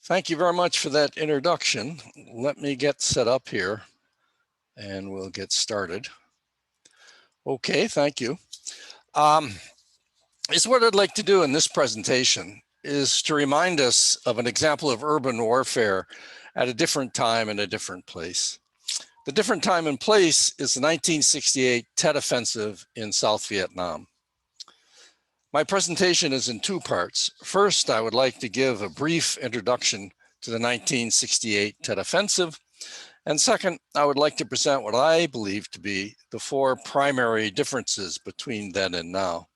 Thank you very much for that introduction. Let me get set up here and we'll get started. Okay, thank you. Is what I'd like to do in this presentation is to remind us of an example of urban warfare at a different time and a different place. The different time and place is the 1968 Tet Offensive in South Vietnam. My presentation is in two parts. First, I would like to give a brief introduction to the 1968 Tet Offensive. And second, I would like to present what I believe to be the four primary differences between then and now.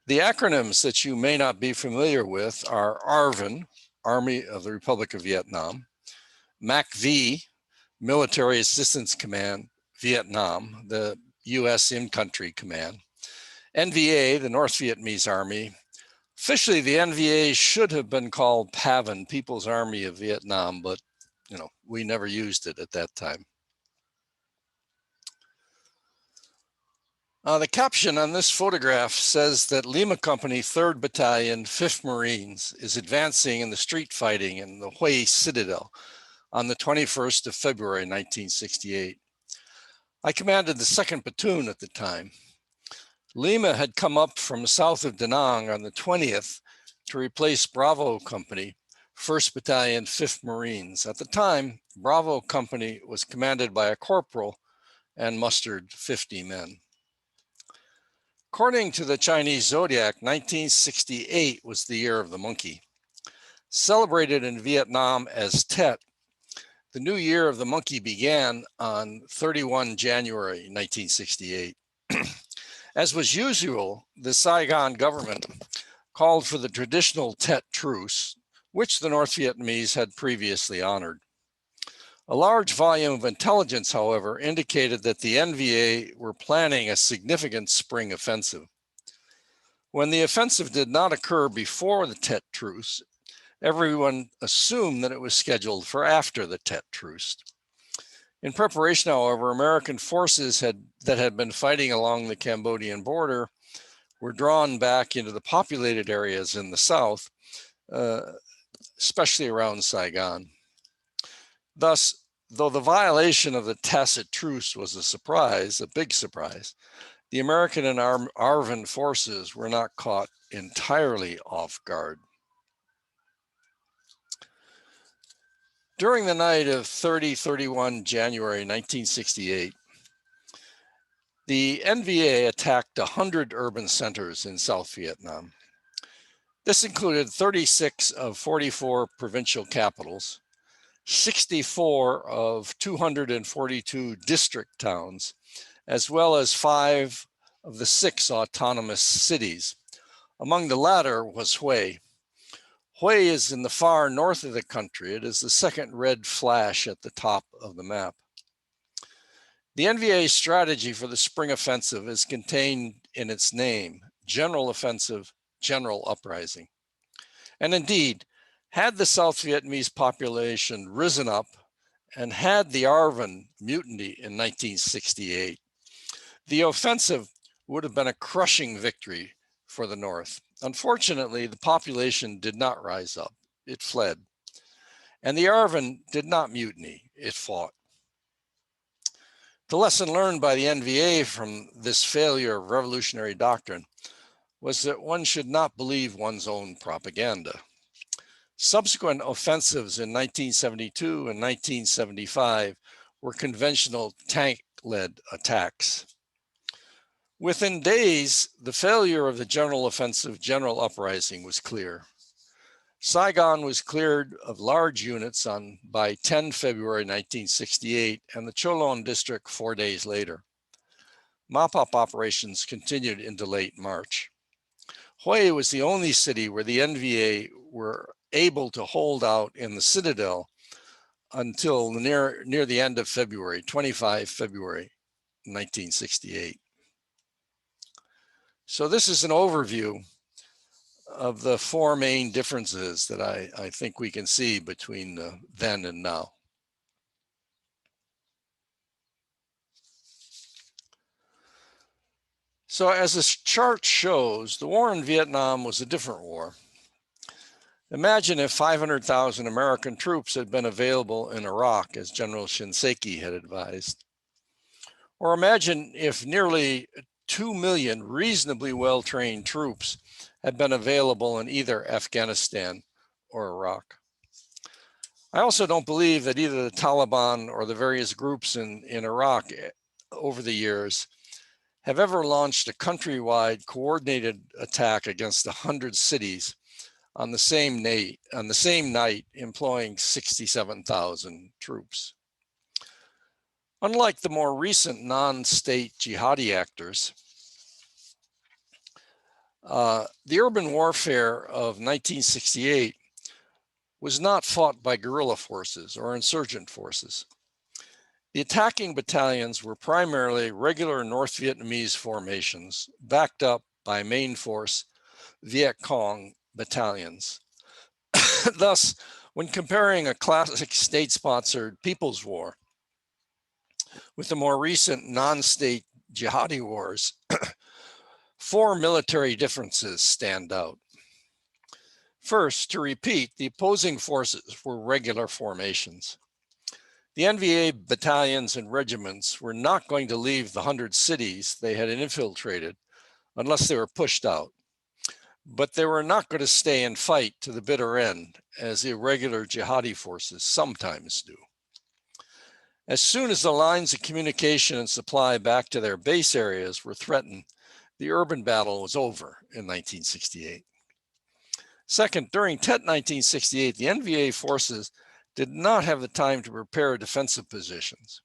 The acronyms that you may not be familiar with are ARVN, Army of the Republic of Vietnam, MACV, Military Assistance Command, Vietnam, the U.S. in-country command, NVA, the North Vietnamese Army. Officially, the NVA should have been called PAVN, People's Army of Vietnam, but we never used it at that time. The caption on this photograph says that Lima Company 3rd Battalion, 5th Marines is advancing in the street fighting in the Hue Citadel on the 21st of February, 1968. I commanded the 2nd Platoon at the time. Lima had come up from south of Da Nang on the 20th to replace Bravo Company, 1st Battalion, 5th Marines. At the time, Bravo Company was commanded by a corporal and mustered 50 men. According to the Chinese zodiac, 1968 was the year of the monkey. Celebrated in Vietnam as Tet, the new year of the monkey began on 31 January 1968. As was usual, the Saigon government called for the traditional Tet truce, which the North Vietnamese had previously honored. A large volume of intelligence, however, indicated that the NVA were planning a significant spring offensive. When the offensive did not occur before the Tet truce, everyone assumed that it was scheduled for after the Tet truce. In preparation, however, American forces that had been fighting along the Cambodian border were drawn back into the populated areas in the south, especially around Saigon. Thus, though the violation of the tacit truce was a surprise, a big surprise, the American and ARVN forces were not caught entirely off guard. During the night of 30-31 January 1968, the NVA attacked 100 urban centers in South Vietnam. This included 36 of 44 provincial capitals, 64 of 242 district towns, as well as 5 of the 6 autonomous cities. Among the latter was Hue. Hue is in the far north of the country. It is the second red flash at the top of the map. The NVA's strategy for the spring offensive is contained in its name, General Offensive, General Uprising. And indeed, had the South Vietnamese population risen up and had the ARVN mutiny in 1968, the offensive would have been a crushing victory for the North. Unfortunately, the population did not rise up. It fled. And the ARVN did not mutiny. It fought. The lesson learned by the NVA from this failure of revolutionary doctrine was that one should not believe one's own propaganda. Subsequent offensives in 1972 and 1975 were conventional tank-led attacks. Within days, the failure of the General Offensive, General Uprising was clear. Saigon was cleared of large units by 10 February 1968 and the Cholon district 4 days later. Mop-up operations continued into late March. Hue was the only city where the NVA were able to hold out in the citadel until near the end of February, 25 February 1968. So this is an overview of the four main differences that I think we can see between then and now. So as this chart shows, the war in Vietnam was a different war. Imagine if 500,000 American troops had been available in Iraq, as General Shinseki had advised. Or imagine if nearly 2 million reasonably well-trained troops had been available in either Afghanistan or Iraq. I also don't believe that either the Taliban or the various groups in Iraq over the years have ever launched a countrywide coordinated attack against 100 cities on the same night, employing 67,000 troops. Unlike the more recent non-state jihadi actors, the urban warfare of 1968 was not fought by guerrilla forces or insurgent forces. The attacking battalions were primarily regular North Vietnamese formations backed up by main force Viet Cong battalions. Thus, when comparing a classic state-sponsored people's war with the more recent non-state jihadi wars, 4 military differences stand out. First, to repeat, the opposing forces were regular formations. The NVA battalions and regiments were not going to leave the 100 cities they had infiltrated unless they were pushed out. But they were not going to stay and fight to the bitter end, as irregular jihadi forces sometimes do. As soon as the lines of communication and supply back to their base areas were threatened, the urban battle was over in 1968. Second, during Tet 1968, the NVA forces did not have the time to prepare defensive positions.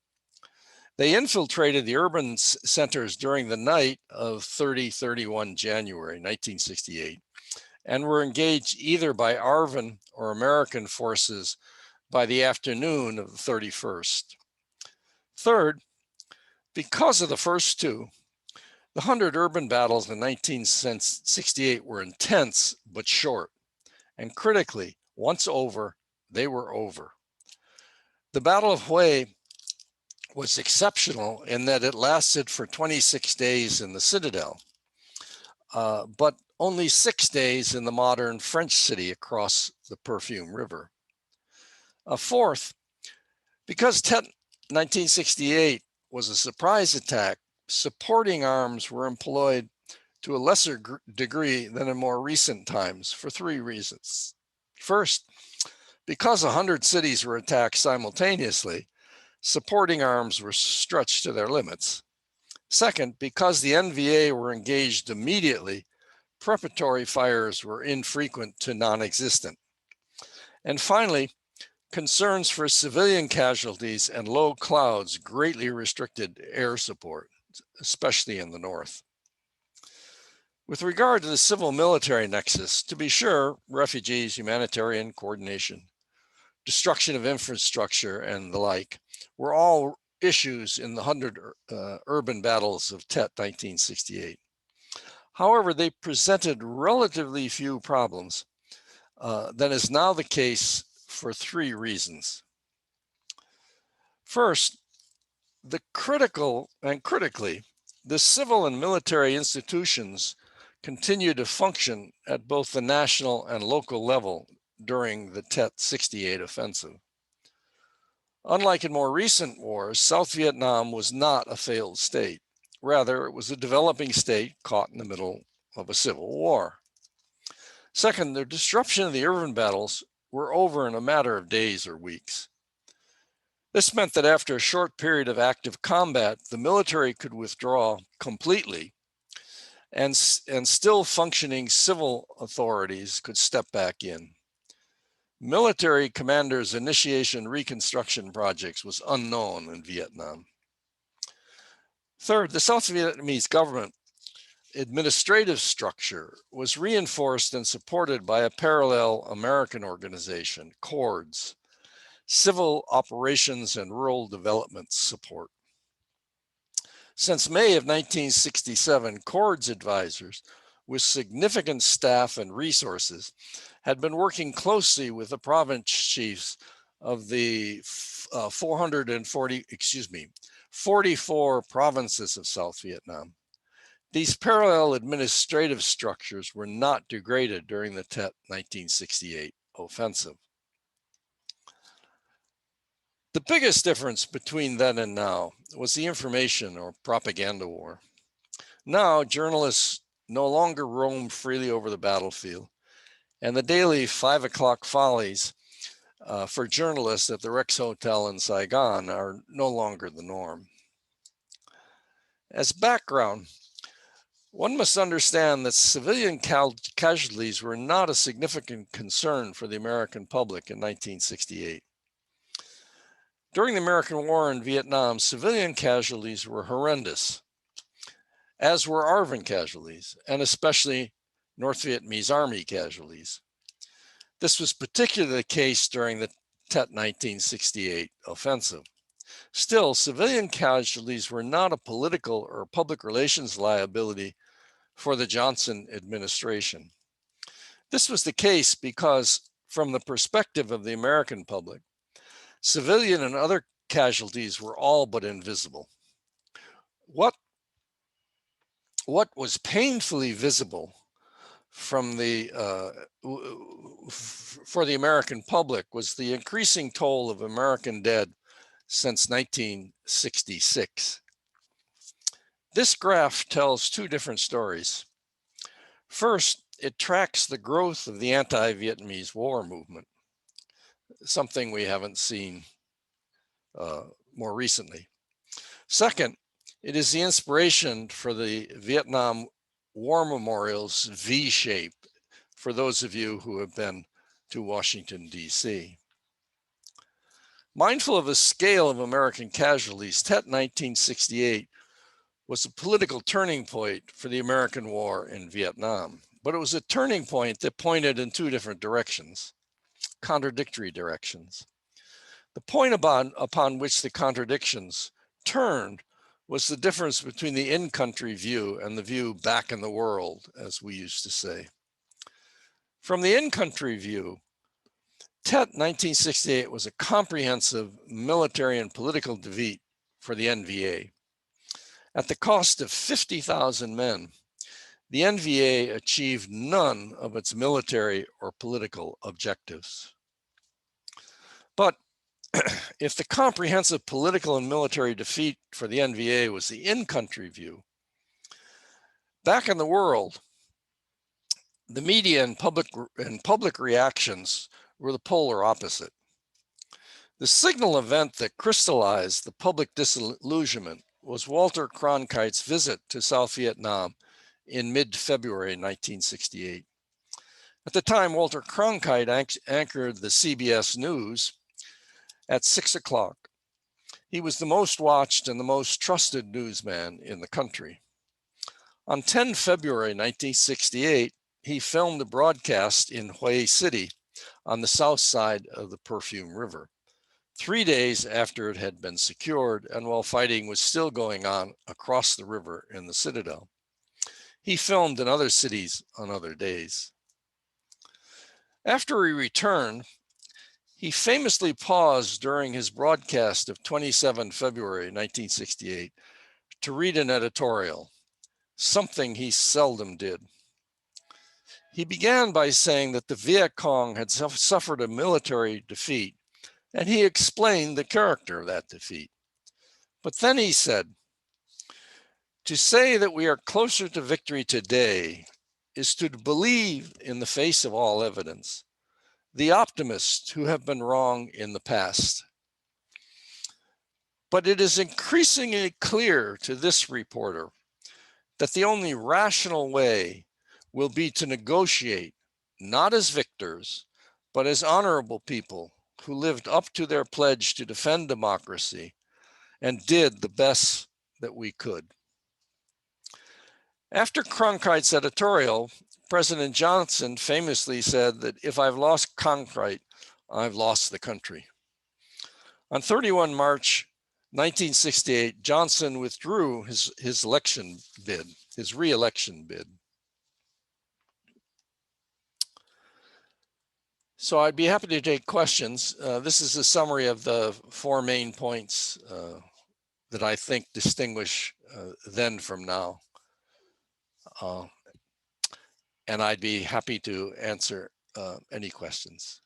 They infiltrated the urban centers during the night of 30-31 January 1968 and were engaged either by ARVN or American forces by the afternoon of the 31st. Third, because of the first two, the 100 urban battles in 1968 were intense but short, and critically, once over, they were over. The Battle of Hue was exceptional in that it lasted for 26 days in the Citadel, but only 6 days in the modern French city across the Perfume River. Fourth, because Tet 1968 was a surprise attack, supporting arms were employed to a lesser degree than in more recent times for 3 reasons. First, because 100 cities were attacked simultaneously, supporting arms were stretched to their limits. Second, because the NVA were engaged immediately, preparatory fires were infrequent to non-existent. And finally, concerns for civilian casualties and low clouds greatly restricted air support, especially in the north. With regard to the civil-military nexus, to be sure, refugees, humanitarian coordination, destruction of infrastructure, and the like were all issues in the 100 urban battles of Tet 1968. However, they presented relatively few problems. That is now the case for 3 reasons. First, critically, the civil and military institutions continue to function at both the national and local level during the Tet 68 offensive. Unlike in more recent wars, South Vietnam was not a failed state. Rather, it was a developing state caught in the middle of a civil war. Second, the disruption of the urban battles were over in a matter of days or weeks. This meant that after a short period of active combat, the military could withdraw completely, and still functioning civil authorities could step back in. Military commanders' initiation reconstruction projects was unknown in Vietnam. Third, the South Vietnamese government administrative structure was reinforced and supported by a parallel American organization, CORDS, Civil Operations and Rural Development Support. Since May of 1967, CORDS advisors with significant staff and resources had been working closely with the province chiefs of the 44 provinces of South Vietnam These parallel administrative structures were not degraded during the Tet 1968 offensive. The biggest difference between then and now was the information or propaganda war. Now, journalists no longer roam freely over the battlefield, and the daily 5 o'clock follies for journalists at the Rex Hotel in Saigon are no longer the norm. As background, one must understand that civilian casualties were not a significant concern for the American public in 1968. During the American War in Vietnam, civilian casualties were horrendous, as were ARVN casualties, and especially North Vietnamese Army casualties. This was particularly the case during the Tet 1968 offensive. Still, civilian casualties were not a political or public relations liability for the Johnson administration. This was the case because, from the perspective of the American public, civilian and other casualties were all but invisible. What was painfully visible from for the American public was the increasing toll of American dead since 1966. This graph tells two different stories. First, it tracks the growth of the anti-Vietnamese war movement, something we haven't seen more recently. Second, it is the inspiration for the Vietnam War Memorial's V shape for those of you who have been to Washington, D.C. Mindful of the scale of American casualties, Tet 1968 was a political turning point for the American war in Vietnam, but it was a turning point that pointed in two different directions, contradictory directions. The point upon which the contradictions turned was the difference between the in-country view and the view back in the world, as we used to say. From the in-country view, Tet 1968 was a comprehensive military and political defeat for the NVA. At the cost of 50,000 men, the NVA achieved none of its military or political objectives. But if the comprehensive political and military defeat for the NVA was the in-country view, back in the world, the media and public reactions were the polar opposite. The signal event that crystallized the public disillusionment was Walter Cronkite's visit to South Vietnam in mid-February 1968. At the time, Walter Cronkite anchored the CBS News at 6 o'clock. He was the most watched and the most trusted newsman in the country. On 10 February 1968, he filmed a broadcast in Hue City on the south side of the Perfume River, 3 days after it had been secured and while fighting was still going on across the river in the Citadel. He filmed in other cities on other days. After he returned, he famously paused during his broadcast of 27 February 1968 to read an editorial, something he seldom did. He began by saying that the Viet Cong had suffered a military defeat, and he explained the character of that defeat. But then he said, "To say that we are closer to victory today is to believe, in the face of all evidence, the optimists who have been wrong in the past. But it is increasingly clear to this reporter that the only rational way will be to negotiate, not as victors, but as honorable people who lived up to their pledge to defend democracy and did the best that we could." After Cronkite's editorial, President Johnson famously said that if I've lost Cronkite, I've lost the country. On 31 March 1968, Johnson withdrew his re-election bid. So I'd be happy to take questions. This is a summary of the 4 main points that I think distinguish then from now. and I'd be happy to answer any questions.